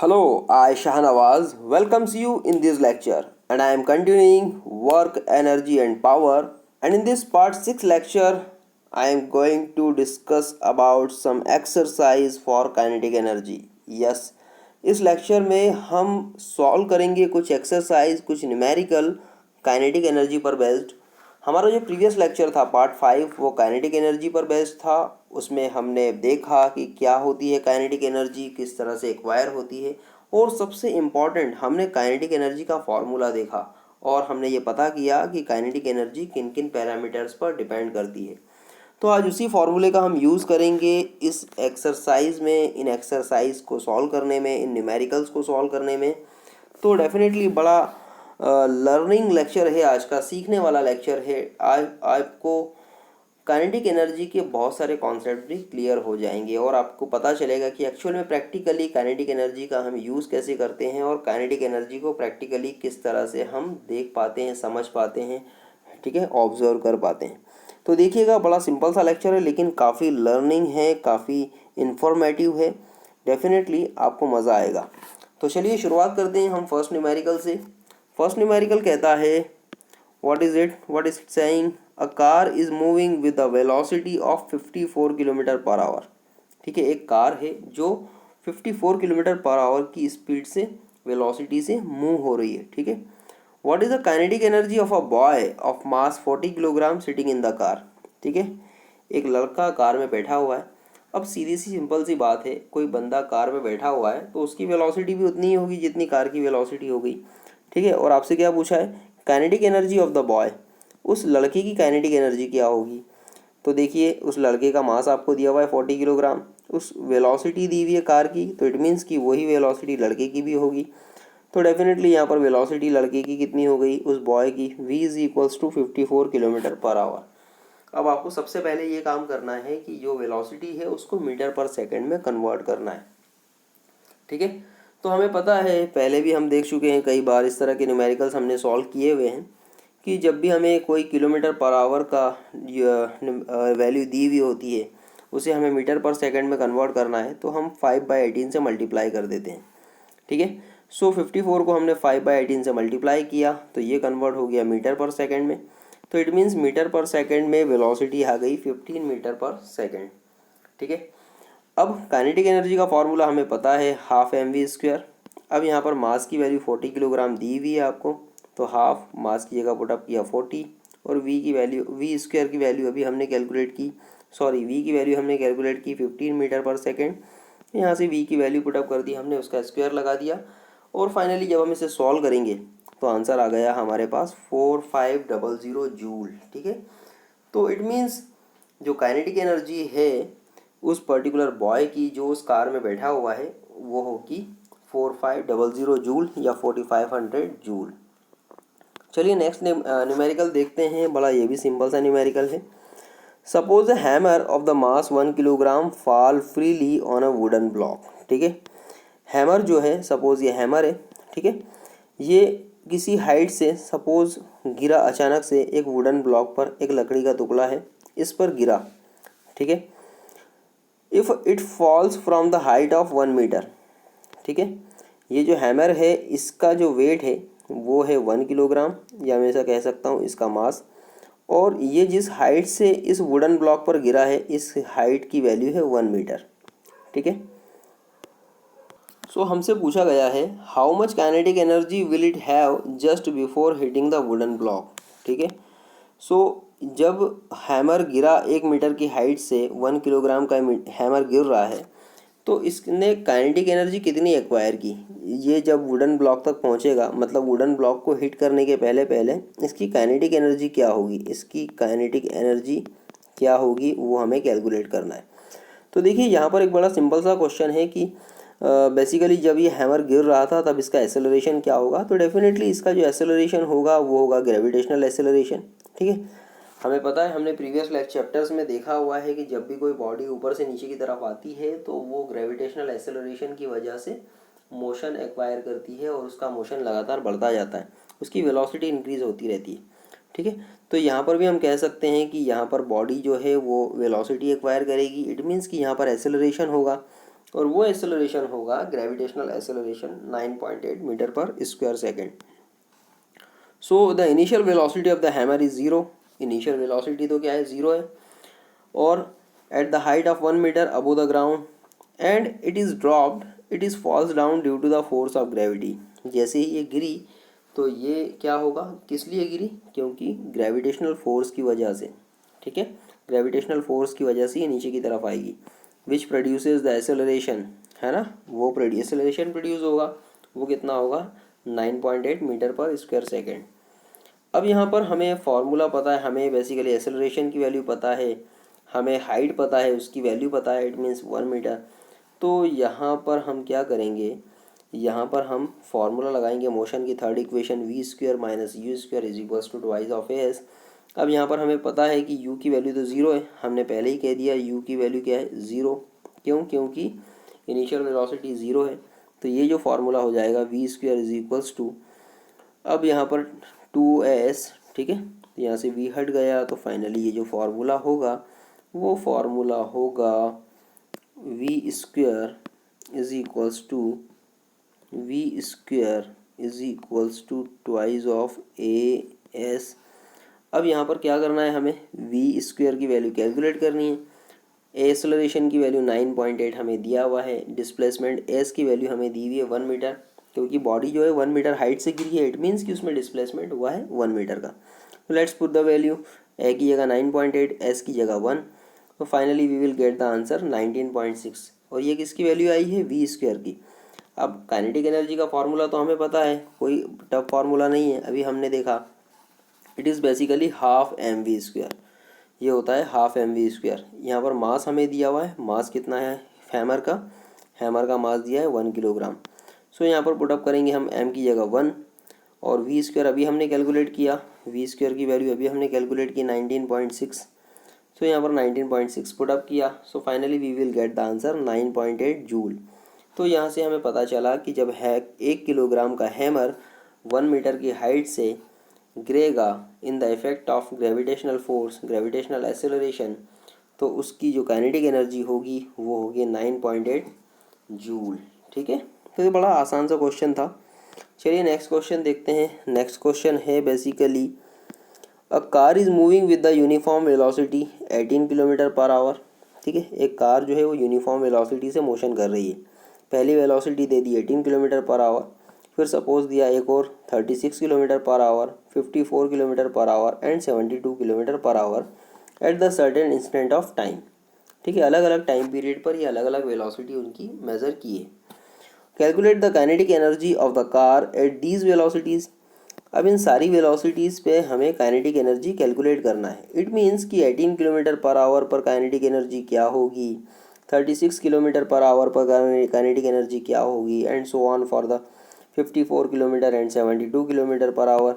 Hello, I Shahnawaz welcomes you in this lecture and I am continuing work, energy and power, and in this part 6 lecture I am going to discuss about some exercise for kinetic energy. Yes, इस lecture में हम solve करेंगे कुछ exercise कुछ numerical kinetic energy पर based. हमारा जो previous lecture था पार्ट 5 वो काइनेटिक एनर्जी पर बेस्ड था। उसमें हमने देखा कि क्या होती है काइनेटिक एनर्जी, किस तरह से एक्वायर होती है, और सबसे इम्पॉर्टेंट हमने काइनेटिक एनर्जी का फॉर्मूला देखा और हमने ये पता किया कि काइनेटिक एनर्जी किन किन पैरामीटर्स पर डिपेंड करती है। तो आज उसी फॉर्मूले का हम यूज़ करेंगे इस एक्सरसाइज में, इन एक्सरसाइज को सॉल्व करने में, इन न्यूमेरिकल्स को सॉल्व करने में। तो डेफिनेटली बड़ा लर्निंग लेक्चर है आज का, सीखने वाला लेक्चर है। आज आपको काइनेटिक एनर्जी के बहुत सारे कॉन्सेप्ट भी क्लियर हो जाएंगे और आपको पता चलेगा कि एक्चुअल में प्रैक्टिकली काइनेटिक एनर्जी का हम यूज़ कैसे करते हैं और काइनेटिक एनर्जी को प्रैक्टिकली किस तरह से हम देख पाते हैं, समझ पाते हैं, ठीक है, ऑब्जर्व कर पाते हैं। तो देखिएगा, बड़ा सिंपल सा लेक्चर है लेकिन काफ़ी लर्निंग है, काफ़ी इंफॉर्मेटिव है। डेफिनेटली आपको मज़ा आएगा। तो चलिए शुरुआत करते हैं हम फर्स्ट न्यूमेरिकल से। फर्स्ट न्यूमेरिकल कहता है what is it saying, a car is moving with a velocity of 54 kilometre per our. ठीक है, एक कार है जो 54 किलोमीटर पर आवर की स्पीड से, वेलोसिटी से मूव हो रही है। ठीक है, what is the kinetic energy of a boy of mass 40 kilogram sitting in the car. ठीक है, एक लड़का कार में बैठा हुआ है। अब सीधी सी सिंपल सी बात है, कोई बंदा कार में बैठा हुआ है तो उसकी वेलोसिटी भी उतनी ही होगी जितनी कार की वेलोसिटी हो गई। ठीक है, और आपसे क्या पूछा है, kinetic energy of the boy, उस लड़के की काइनेटिक एनर्जी क्या होगी। तो देखिए, उस लड़के का मास आपको दिया हुआ है 40 किलोग्राम, उस वेलोसिटी दी हुई है कार की, तो इट मीन्स कि वही वेलोसिटी लड़के की भी होगी। तो डेफिनेटली यहाँ पर वेलोसिटी लड़के की कितनी हो गई, उस बॉय की, v is equals to 54 kilometre per hour. अब आपको सबसे पहले ये काम करना है कि जो वेलोसिटी है उसको मीटर पर सेकंड में कन्वर्ट करना है। ठीक है, तो हमें पता है, पहले भी हम देख चुके हैं कई बार, इस तरह के न्यूमेरिकल्स हमने सॉल्व किए हुए हैं कि जब भी हमें कोई किलोमीटर पर आवर का वैल्यू दी हुई होती है उसे हमें मीटर पर सेकंड में कन्वर्ट करना है तो हम 5/18 से मल्टीप्लाई कर देते हैं। ठीक है, सो 54 को हमने 5/18 से मल्टीप्लाई किया तो ये कन्वर्ट हो गया मीटर पर सेकंड में। तो इट मीन्स मीटर पर सेकंड में वेलोसिटी आ गई 15 मीटर पर सेकंड। ठीक है, अब काइनेटिक एनर्जी का फॉर्मूला हमें पता है, हाफ mv²। अब यहाँ पर मास की वैल्यू 40 किलोग्राम दी हुई है आपको, तो हाफ मास की जगह पुटअप किया 40 और v की वैल्यू, v² की वैल्यू अभी हमने कैलकुलेट की, सॉरी v की वैल्यू हमने कैलकुलेट की 15 मीटर पर सेकेंड। यहाँ से v की वैल्यू पुटअप कर दी हमने, उसका स्क्वायर लगा दिया और फाइनली जब हम इसे सॉल्व करेंगे तो आंसर आ गया हमारे पास 4500 जूल। ठीक है, तो इट मीन्स जो काइनेटिक एनर्जी है उस पर्टिकुलर बॉय की जो उस कार में बैठा हुआ है वो होगी 4500 जूल या 4500 जूल। चलिए नेक्स्ट न्यूमेरिकल देखते हैं, बड़ा ये भी सिंपल सा न्यूमेरिकल है। Suppose a hammer of the mass 1 kilogram fall freely on a wooden block. ठीक है, हैमर जो है, सपोज ये हैमर है, ठीक है, ये किसी हाइट से सपोज गिरा, अचानक से एक वुडन ब्लॉक पर, एक लकड़ी का टुकड़ा है इस पर गिरा। ठीक है, if it falls from the height of 1 metre. ठीक है, ये जो हैमर है इसका जो वेट है वो है 1 किलोग्राम, या मैं ऐसा कह सकता हूँ इसका मास, और ये जिस हाइट से इस वुडन ब्लॉक पर गिरा है इस हाइट की वैल्यू है 1 मीटर। ठीक है, सो हमसे पूछा गया है how much kinetic energy will it have just before hitting the wooden block. ठीक है, सो जब हैमर गिरा 1 मीटर की हाइट से, 1 किलोग्राम का हैमर गिर रहा है तो इसने काइनेटिक एनर्जी कितनी एक्वायर की। ये जब वुडन ब्लॉक तक पहुंचेगा, मतलब वुडन ब्लॉक को हिट करने के पहले पहले इसकी काइनेटिक एनर्जी क्या होगी, इसकी काइनेटिक एनर्जी क्या होगी वो हमें कैलकुलेट करना है। तो देखिए, यहाँ पर एक बड़ा सिंपल सा क्वेश्चन है कि बेसिकली जब ये हैमर गिर रहा था तब इसका एसेलरेशन क्या होगा। तो डेफिनेटली इसका जो एसेलरेशन होगा वो होगा ग्रेविटेशनल एसेलरेशन। ठीक है, हमें पता है, हमने प्रीवियस चैप्टर्स में देखा हुआ है कि जब भी कोई बॉडी ऊपर से नीचे की तरफ आती है तो वो ग्रेविटेशनल एसेलरेशन की वजह से मोशन एक्वायर करती है और उसका मोशन लगातार बढ़ता जाता है, उसकी वेलोसिटी इंक्रीज होती रहती है। ठीक है, तो यहाँ पर भी हम कह सकते हैं कि यहाँ पर बॉडी जो है वो वेलोसिटी एक्वायर करेगी, इट मीन्स कि यहाँ पर एसेलरेशन होगा। और वो एक्सेलरेशन होगा gravitational acceleration 9.8 metre per square second. So the initial velocity of the hammer is zero. Initial velocity तो क्या है, ज़ीरो है, और at the height of 1 metre above the ground and it is dropped, it is falls down due to the force of gravity. जैसे ही ये गिरी तो ये क्या होगा, किस लिए गिरी, क्योंकि ग्रेविटेशनल फोर्स की वजह से, ठीक है, ग्रेविटेशनल फोर्स की वजह से ये नीचे की तरफ आएगी, विच प्रोड्यूसेस द एक्सेलरेशन, है ना, वो एक्सेलरेशन प्रोड्यूस होगा, वो कितना होगा 9.8 मीटर पर स्क्वायर सेकेंड। अब यहाँ पर हमें फॉर्मूला पता है, हमें बेसिकली एक्सेलरेशन की वैल्यू पता है, हमें हाइट पता है, उसकी वैल्यू पता है, इट मीन्स 1 मीटर। तो यहाँ पर हम क्या करेंगे, यहाँ पर हम फार्मूला लगाएंगे मोशन की third equation, v square minus u square is equals to twice of s. अब यहाँ पर हमें पता है कि u की वैल्यू तो ज़ीरो है, हमने पहले ही कह दिया u की वैल्यू क्या है, ज़ीरो। क्यों, क्योंकि इनिशियल वेलोसिटी ज़ीरो है। तो ये जो फार्मूला हो जाएगा v square is equals to, अब यहाँ पर 2s, ठीक है, तो यहाँ से v हट गया, तो फाइनली ये जो फार्मूला होगा वो फार्मूला होगा v square is equals to twice of a s. अब यहाँ पर क्या करना है, हमें वी स्क्वायर की वैल्यू कैलकुलेट करनी है, एक्सेलरेशन की वैल्यू 9.8 हमें दिया हुआ है, डिस्प्लेसमेंट एस की वैल्यू हमें दी हुई है 1 मीटर, क्योंकि बॉडी जो है 1 मीटर हाइट से गिरी है, इट मीन्स कि उसमें डिस्प्लेसमेंट हुआ है 1 मीटर का। तो let's put the value, a की जगह 9.8, एस की जगह 1, तो finally we will get the answer 19.6। और ये किसकी वैल्यू आई है, वी स्क्वायर की। अब काइनेटिक एनर्जी का फार्मूला तो हमें पता है, कोई टफ फार्मूला नहीं है, अभी हमने देखा, it is basically half M we square, ये होता है हाफ एम वी स्क्वायर। यहाँ पर मास हमें दिया हुआ है, मास कितना है हैमर का मास दिया है 1 किलोग्राम। सो यहाँ पर पुटअप करेंगे हम एम की जगह 1, और वी स्क्वायर अभी हमने कैलकुलेट किया, वी स्क्वायर की वैल्यू अभी हमने कैलकुलेट की 19.6। सो यहाँ पर 19.6 पुटअप किया, so finally we will get the answer 9.8 joule. तो यहाँ से हमें पता चला कि जब है 1 किलोग्राम का हैमर 1 मीटर की हाइट से गिरेगा in the effect of gravitational force, gravitational acceleration, तो उसकी जो काइनेटिक एनर्जी होगी वो होगी 9.8 जूल। ठीक है, तो ये बड़ा आसान सा क्वेश्चन था। चलिए नेक्स्ट क्वेश्चन देखते हैं। नेक्स्ट क्वेश्चन है basically, a car is moving with the uniform velocity 18 kilometre per our. ठीक है, एक कार जो है वो यूनिफॉर्म वेलोसिटी से मोशन कर रही है। पहली velocity they the 18 kilometre per our, फिर सपोज दिया एक और 36 kilometre per our, 54 kilometre per our and 72 kilometre per our at the certain instant of time. ठीक है, अलग अलग टाइम पीरियड पर ये अलग अलग वेलोसिटी उनकी मेज़र की है। Calculate the kinetic energy of the car at these velocities. अब इन सारी वेलोसिटीज़ पे हमें काइनेटिक एनर्जी कैलकुलेट करना है। इट मीन्स कि 18 किलोमीटर पर आवर पर काइनेटिक एनर्जी क्या होगी, 36 किलोमीटर पर आवर पर काइनेटिक एनर्जी क्या होगी, and so on for the 54 kilometre and 72 kilometre per our.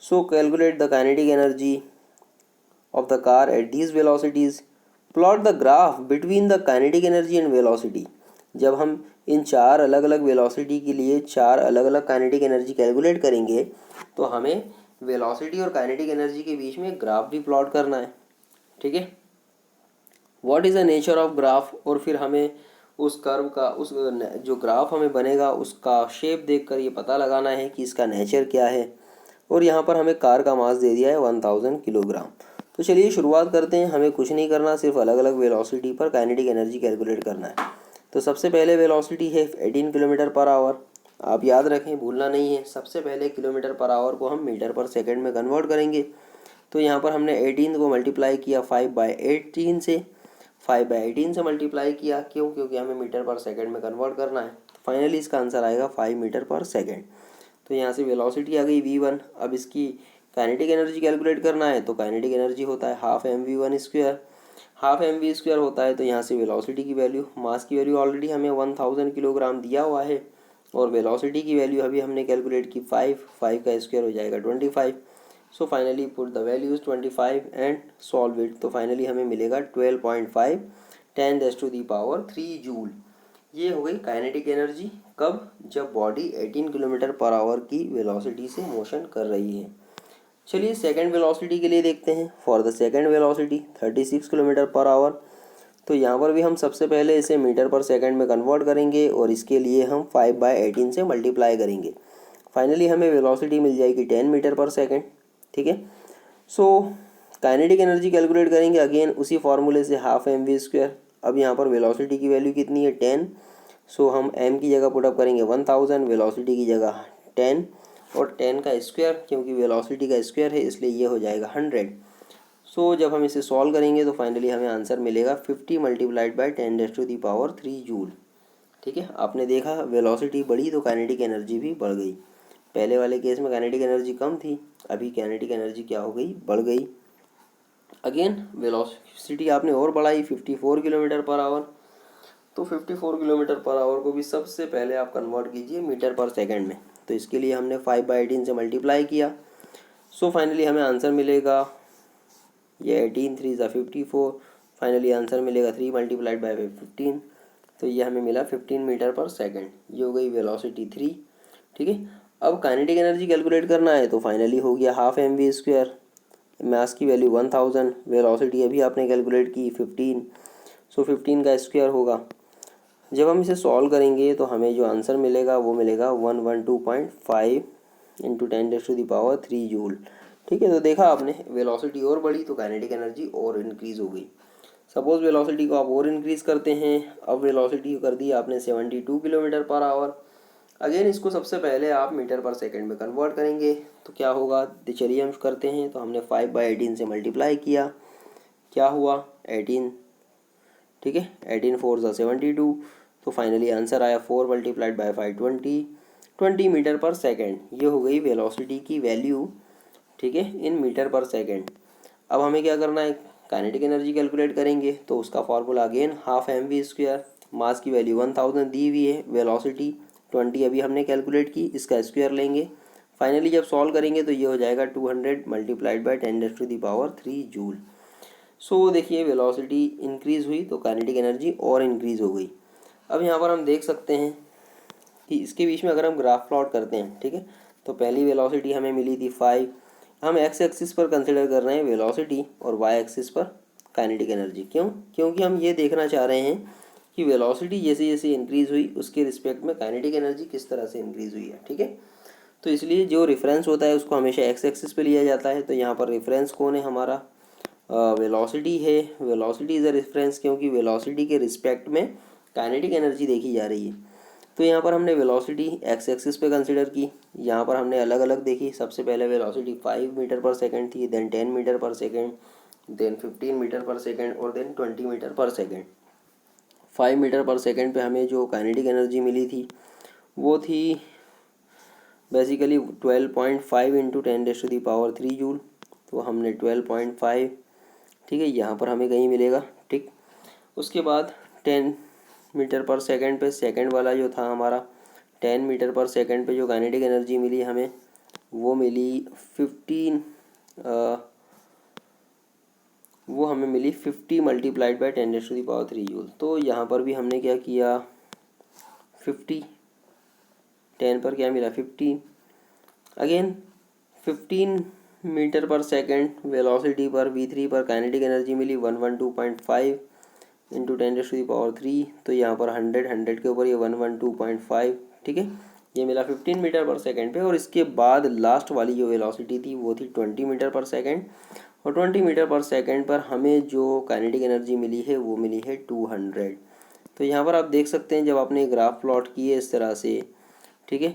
So calculate the kinetic energy of the car at these velocities. Plot the graph between the kinetic energy and velocity. जब हम इन चार अलग अलग velocity के लिए चार अलग अलग काइनेटिक एनर्जी कैलकुलेट करेंगे तो हमें वेलोसिटी और काइनेटिक एनर्जी के बीच में ग्राफ भी प्लॉट करना है। ठीक है, what is the nature of graph, और फिर हमें उस कर्व का, उस जो ग्राफ हमें बनेगा उसका शेप देखकर ये पता लगाना है कि इसका नेचर क्या है। और यहाँ पर हमें कार का मास दे दिया है 1000 किलोग्राम। तो चलिए शुरुआत करते हैं। हमें कुछ नहीं करना, सिर्फ अलग अलग वेलोसिटी पर काइनेटिक एनर्जी कैलकुलेट करना है। तो सबसे पहले वेलोसिटी है 18 किलोमीटर पर आवर। आप याद रखें, भूलना नहीं है, सबसे पहले किलोमीटर पर आवर को हम मीटर पर सेकंड में कन्वर्ट करेंगे। तो यहाँ पर हमने 18 को मल्टीप्लाई किया 5/18 से, 5/18 से मल्टीप्लाई किया, क्यों, क्योंकि हमें मीटर पर सेकंड में कन्वर्ट करना है। तो फाइनली इसका आंसर आएगा 5 मीटर पर सेकंड। तो यहाँ से वेलोसिटी आ गई v1। अब इसकी काइनेटिक एनर्जी कैलकुलेट करना है, तो काइनेटिक एनर्जी होता है half M v one square, half M we square होता है। तो यहाँ से वेलोसिटी की वैल्यू, मास की वैल्यू ऑलरेडी हमें 1000 किलोग्राम दिया हुआ है, और वेलोसिटी की वैल्यू अभी हमने कैलकुलेट की 5 का स्क्वायर हो जाएगा 25। So finally put the values 25 and solve it. तो फाइनली हमें मिलेगा 12.5 10⁻³ जूल। ये हो गई काइनेटिक एनर्जी। कब, जब बॉडी 18 किलोमीटर पर आवर की वेलोसिटी से मोशन कर रही है। चलिए सेकंड वेलोसिटी के लिए देखते हैं। For the second velocity 36 kilometre per our, तो यहाँ पर भी हम सबसे पहले इसे मीटर पर सेकंड में कन्वर्ट करेंगे और इसके लिए हम 5/18 से मल्टीप्लाई करेंगे। फाइनली हमें वेलोसिटी मिल जाएगी 10 मीटर पर सेकंड। ठीक है, सो काइनेटिक एनर्जी कैलकुलेट करेंगे अगेन उसी फॉर्मूले से, हाफ एम वी स्क्वायर। अब यहाँ पर वेलोसिटी की वैल्यू कितनी है 10, सो हम m की जगह पुटअप करेंगे 1000, वेलोसिटी की जगह 10 और 10 का स्क्वायर, क्योंकि वेलोसिटी का स्क्वायर है इसलिए ये हो जाएगा 100। सो जब हम इसे सॉल्व करेंगे तो फाइनली हमें आंसर मिलेगा 50 मल्टीप्लाइड बाई 10⁻³ जूल। ठीक है, आपने देखा वेलोसिटी बढ़ी तो काइनेटिक एनर्जी भी बढ़ गई। पहले वाले केस में काइनेटिक एनर्जी कम थी, अभी काइनेटिक एनर्जी क्या हो गई, बढ़ गई। अगेन वेलोसिटी आपने और बढ़ाई 54 किलोमीटर पर आवर, तो 54 किलोमीटर पर आवर को भी सबसे पहले आप कन्वर्ट कीजिए मीटर पर सेकंड में। तो इसके लिए हमने 5/18 से मल्टीप्लाई किया। सो फाइनली हमें आंसर मिलेगा, ये 18 3 ज़ा 54, फाइनली आंसर मिलेगा 3 मल्टीप्लाइड बाई 15, तो ये हमें मिला 15 मीटर पर सेकंड। ये हो गई वेलोसिटी 3। ठीक है, अब काइनेटिक एनर्जी कैलकुलेट करना है तो फाइनली हो गया half M we square, mass की वैल्यू 1000, वेलोसिटी अभी आपने कैलकुलेट की 15, सो 15 का स्क्वायर होगा। जब हम इसे सॉल्व करेंगे तो हमें जो आंसर मिलेगा वो मिलेगा 112.5 इंटू 10⁻³ जूल। ठीक है, तो देखा आपने वेलोसिटी और बढ़ी तो काइनेटिक एनर्जी और इंक्रीज़ हो गई। सपोज वेलोसिटी को आप और इंक्रीज़ करते हैं, अब वेलोसिटी कर दी आपने 72 किलोमीटर पर आवर। अगेन इसको सबसे पहले आप मीटर पर सेकंड में कन्वर्ट करेंगे तो क्या होगा, चलिए हम करते हैं। तो हमने 5/18 से मल्टीप्लाई किया, क्या हुआ 18। ठीक है, 18 4 ज़ा 72, तो फाइनली आंसर आया 4 मल्टीप्लाइड बाई 520, 20 मीटर पर सेकंड। ये हो गई वेलोसिटी की वैल्यू। ठीक है, इन मीटर पर सेकंड। अब हमें क्या करना है, काइनेटिक एनर्जी कैलकुलेट करेंगे तो उसका formula again half M we square, mass की वैल्यू 1000 दी हुई है, वेलोसिटी 20 अभी हमने कैलकुलेट की, इसका स्क्वायर लेंगे। फाइनली जब सॉल्व करेंगे तो ये हो जाएगा 200 मल्टीप्लाइड बाई 10⁻³ जूल। सो देखिए वेलोसिटी इंक्रीज़ हुई तो काइनेटिक एनर्जी और इंक्रीज़ हो गई। अब यहाँ पर हम देख सकते हैं कि इसके बीच में अगर हम ग्राफ प्लॉट करते हैं, ठीक है, तो पहली वेलोसिटी हमें मिली थी 5, हम एक्स एक्सिस पर कंसिडर कर रहे हैं वेलोसिटी और वाई एक्सिस पर काइनेटिक एनर्जी। क्यों, क्योंकि हम ये देखना चाह रहे हैं कि वेलोसिटी जैसे जैसे इंक्रीज़ हुई उसके रिस्पेक्ट में काइनेटिक एनर्जी किस तरह से इंक्रीज़ हुई है। ठीक है, तो इसलिए जो रेफरेंस होता है उसको हमेशा एक्स एक्सिस पे लिया जाता है। तो यहाँ पर रेफरेंस कौन है, हमारा वेलोसिटी है। वेलोसिटी इज़ अ रेफरेंस, क्योंकि वेलोसिटी के रिस्पेक्ट में काइनेटिक एनर्जी देखी जा रही है। तो यहाँ पर हमने वेलोसिटी एक्स एक्सिस पे कंसिडर की, यहाँ पर हमने अलग अलग देखी। सबसे पहले वेलोसिटी 5 मीटर पर सेकंड थी, देन 10 मीटर पर सेकंड, देन 15 मीटर पर सेकंड और देन 20 मीटर पर सेकंड। 5 मीटर पर सेकंड पे हमें जो काइनेटिक एनर्जी मिली थी वो थी बेसिकली 12.5 इंटू 10⁻³ जूल। तो हमने 12.5, ठीक है, यहाँ पर हमें कहीं मिलेगा। ठीक, उसके बाद 10 मीटर पर सेकंड पे सेकंड वाला जो था हमारा 10 मीटर पर सेकंड पे जो काइनेटिक एनर्जी मिली हमें वो मिली 15, वो हमें मिली 50 मल्टीप्लाइड बाई 10⁻³ जूल। तो यहाँ पर भी हमने क्या किया, 50, 10 पर क्या मिला 50, अगेन 15 मीटर पर सेकंड वेलोसिटी पर v3 पर काइनेटिक एनर्जी मिली 112.5 इंटू 10⁻³। तो यहाँ पर 100 के ऊपर ये 112.5, ठीक है, ये मिला 15 मीटर पर सेकंड पे। और इसके बाद लास्ट वाली जो वेलोसिटी थी वो थी 20 मीटर पर सेकंड, और 20 मीटर पर सेकंड पर हमें जो काइनेटिक एनर्जी मिली है वो मिली है 200। तो यहाँ पर आप देख सकते हैं जब आपने ग्राफ प्लॉट किए इस तरह से, ठीक है,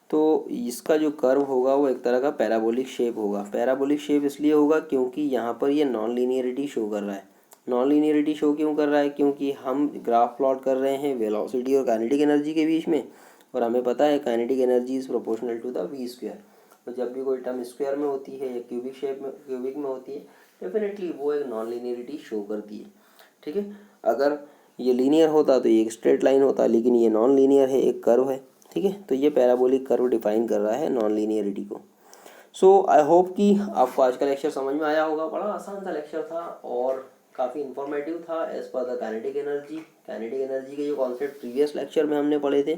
तो इसका जो कर्व होगा वो एक तरह का पैराबोलिक शेप होगा। पैराबोलिक शेप इसलिए होगा क्योंकि यहाँ पर ये नॉन लीनियरिटी शो कर रहा है। नॉन लीनियरिटी शो क्यों कर रहा है, क्योंकि हम ग्राफ प्लॉट कर रहे हैं वेलोसिटी और काइनेटिक एनर्जी के बीच में, और हमें पता है kinetic energy is proportional to the v square. तो जब भी कोई टर्म स्क्वायर में होती है या क्यूबिक शेप में, क्यूबिक में होती है, डेफिनेटली वो एक नॉन लीनियरिटी शो करती है। ठीक है, अगर ये लीनियर होता तो ये एक स्ट्रेट लाइन होता, लेकिन ये नॉन लीनियर है, एक कर्व है। ठीक है, तो ये पैराबोलिक कर्व डिफाइन कर रहा है नॉन लीनियरिटी को। सो आई होप कि आपको आज का लेक्चर समझ में आया होगा। बड़ा आसान सा लेक्चर था और काफ़ी इन्फॉर्मेटिव था as per the kinetic energy. Kinetic energy के जो कॉन्सेप्ट प्रीवियस लेक्चर में हमने पढ़े थे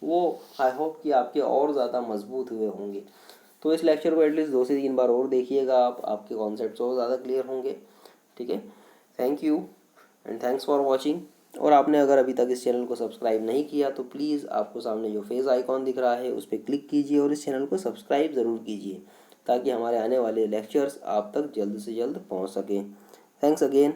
वो आई होप कि आपके और ज़्यादा मजबूत हुए होंगे। तो इस लेक्चर को एटलीस्ट 2 से 3 बार और देखिएगा आप, आपके कॉन्सेप्ट्स और ज़्यादा क्लियर होंगे। ठीक है, thank you. And thanks for watching. और आपने अगर अभी तक इस चैनल को सब्सक्राइब नहीं किया तो प्लीज़ आपको सामने जो फेस आइकॉन दिख रहा है उस पर क्लिक कीजिए और इस चैनल को सब्सक्राइब ज़रूर कीजिए ताकि हमारे आने वाले लेक्चर्स आप तक जल्द से जल्द पहुंच सकें। Thanks again.